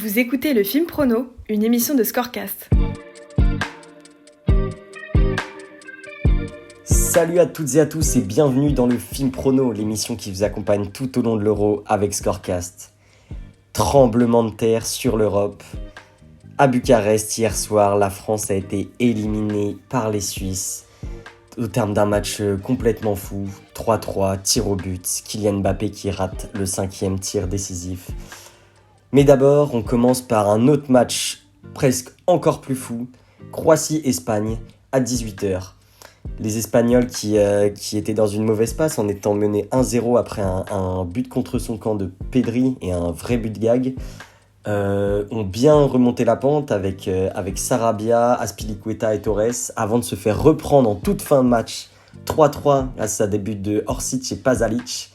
Vous écoutez le Film Prono, une émission de Scorecast. Salut à toutes et à tous et bienvenue dans le Film Prono, l'émission qui vous accompagne tout au long de l'Euro avec Scorecast. Tremblement de terre sur l'Europe. À Bucarest, hier soir, la France a été éliminée par les Suisses au terme d'un match complètement fou. 3-3, tir au but, Kylian Mbappé qui rate le 5e tir décisif. Mais d'abord, on commence par un autre match presque encore plus fou, Croatie-Espagne à 18h. Les Espagnols qui étaient dans une mauvaise passe en étant menés 1-0 après un but contre son camp de Pedri et un vrai but gag, ont bien remonté la pente avec Sarabia, Azpilicueta et Torres avant de se faire reprendre en toute fin de match 3-3 grâce à des buts de Orsic et Pasalic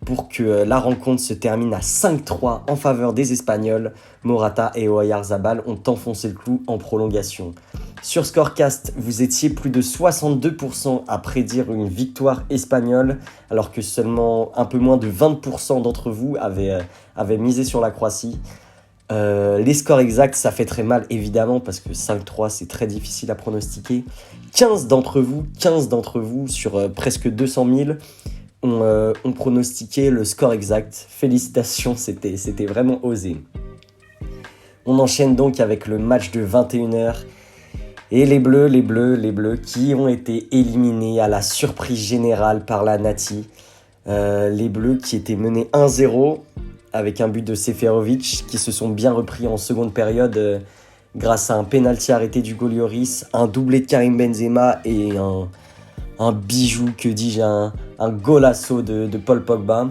pour que la rencontre se termine à 5-3 en faveur des Espagnols. Morata et Oyarzabal ont enfoncé le clou en prolongation. Sur Scorecast, vous étiez plus de 62% à prédire une victoire espagnole, alors que seulement un peu moins de 20% d'entre vous avaient misé sur la Croatie. Les scores exacts, ça fait très mal évidemment, parce que 5-3, c'est très difficile à pronostiquer. 15 d'entre vous sur presque 200 000, ont pronostiqué le score exact. Félicitations, c'était vraiment osé. On enchaîne donc avec le match de 21h. Et les Bleus qui ont été éliminés à la surprise générale par la Nati. Les Bleus qui étaient menés 1-0 avec un but de Seferovic, qui se sont bien repris en seconde période grâce à un penalty arrêté du Golioris, un doublé de Karim Benzema et un bijou, que dis-je, un golasso de Paul Pogba,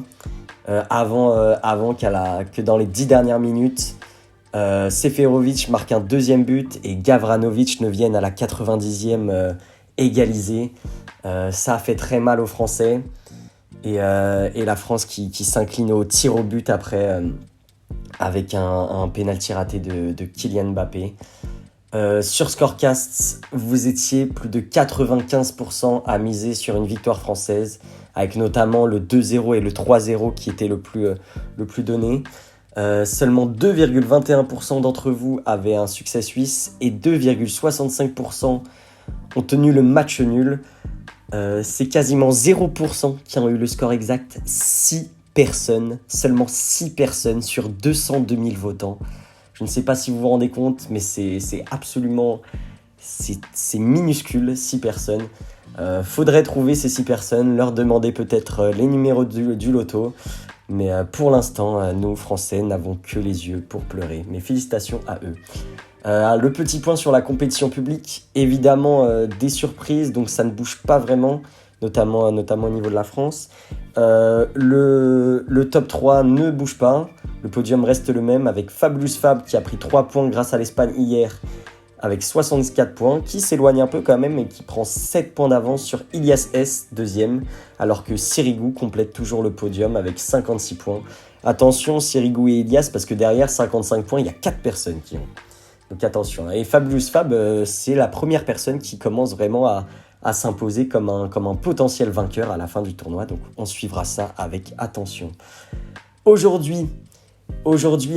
avant que dans les 10 dernières minutes, Seferovic marque un deuxième but et Gavranovic ne vienne à la 90e égaliser. Ça a fait très mal aux Français et la France qui s'incline au tir au but après avec un pénalty raté de Kylian Mbappé. Sur Scorecast, vous étiez plus de 95% à miser sur une victoire française, avec notamment le 2-0 et le 3-0 qui étaient le plus donné. Seulement 2,21% d'entre vous avaient un succès suisse et 2,65% ont tenu le match nul. C'est quasiment 0% qui ont eu le score exact. 6 personnes, seulement 6 personnes sur 202 000 votants. Je ne sais pas si vous vous rendez compte, mais c'est absolument... C'est minuscule, 6 personnes. Faudrait trouver ces 6 personnes, leur demander peut-être les numéros du loto. Mais pour l'instant, nous, Français, n'avons que les yeux pour pleurer. Mais félicitations à eux. Le petit point sur la compétition publique, évidemment des surprises, donc ça ne bouge pas vraiment, notamment au niveau de la France. Le top 3 ne bouge pas, le podium reste le même avec Fabulous Fab qui a pris 3 points grâce à l'Espagne hier avec 64 points, qui s'éloigne un peu quand même et qui prend 7 points d'avance sur Ilias S, deuxième, alors que Sirigu complète toujours le podium avec 56 points. Attention Sirigu et Ilias, parce que derrière 55 points, il y a 4 personnes qui ont. Donc attention. Et Fabulous Fab, c'est la première personne qui commence vraiment à s'imposer comme un potentiel vainqueur à la fin du tournoi. Donc on suivra ça avec attention. Aujourd'hui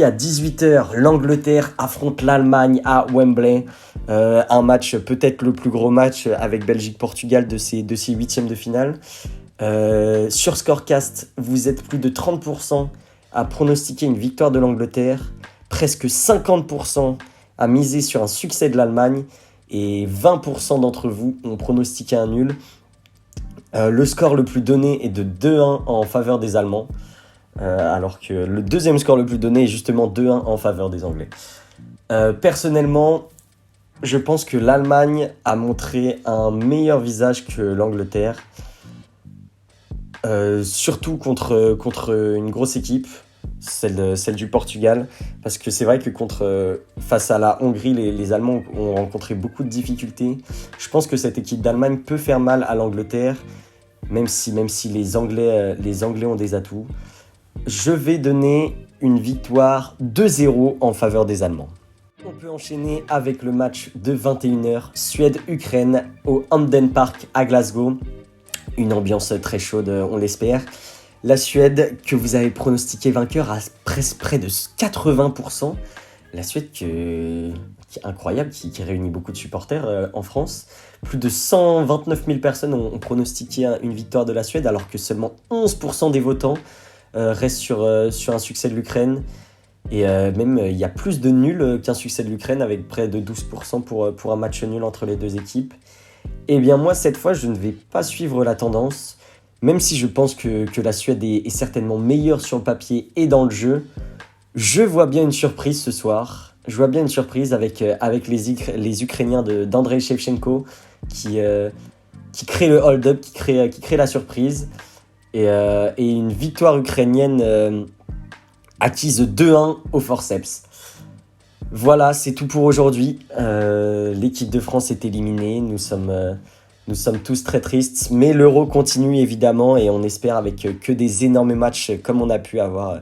à 18h, l'Angleterre affronte l'Allemagne à Wembley. Un match, peut-être le plus gros match avec Belgique-Portugal de ces 8e de finale. Sur Scorecast, vous êtes plus de 30% à pronostiquer une victoire de l'Angleterre, presque 50% à miser sur un succès de l'Allemagne et 20% d'entre vous ont pronostiqué un nul. Le score le plus donné est de 2-1 en faveur des Allemands. Alors que le deuxième score le plus donné est justement 2-1 en faveur des Anglais. Personnellement, je pense que l'Allemagne a montré un meilleur visage que l'Angleterre, surtout contre une grosse équipe, celle du Portugal, parce que c'est vrai que face à la Hongrie, les Allemands ont rencontré beaucoup de difficultés. Je pense que cette équipe d'Allemagne peut faire mal à l'Angleterre, même si les Anglais ont des atouts. Je vais donner une victoire 2-0 en faveur des Allemands. On peut enchaîner avec le match de 21h, Suède-Ukraine au Hampden Park à Glasgow. Une ambiance très chaude, on l'espère. La Suède, que vous avez pronostiqué vainqueur à près de 80%, La Suède qui est incroyable, qui réunit beaucoup de supporters en France. Plus de 129 000 personnes ont pronostiqué une victoire de la Suède, alors que seulement 11% des votants restent sur un succès de l'Ukraine. Et même, il y a plus de nuls qu'un succès de l'Ukraine, avec près de 12% pour un match nul entre les deux équipes. Eh bien moi, cette fois, je ne vais pas suivre la tendance. Même si je pense que la Suède est certainement meilleure sur le papier et dans le jeu, je vois bien une surprise ce soir. Je vois bien une surprise avec les Ukrainiens d'Andrei Shevchenko qui crée le hold-up, qui crée la surprise. Et une victoire ukrainienne acquise 2-1 au forceps. Voilà, c'est tout pour aujourd'hui. L'équipe de France est éliminée. Nous sommes tous très tristes. Mais l'Euro continue évidemment et on espère avec que des énormes matchs comme on a pu avoir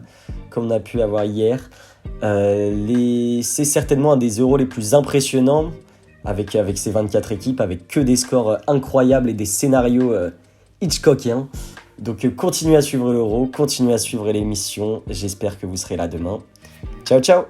hier. C'est certainement un des Euros les plus impressionnants avec ces 24 équipes, avec que des scores incroyables et des scénarios Hitchcockiens. Donc continuez à suivre l'Euro, continuez à suivre l'émission. J'espère que vous serez là demain. Ciao, ciao!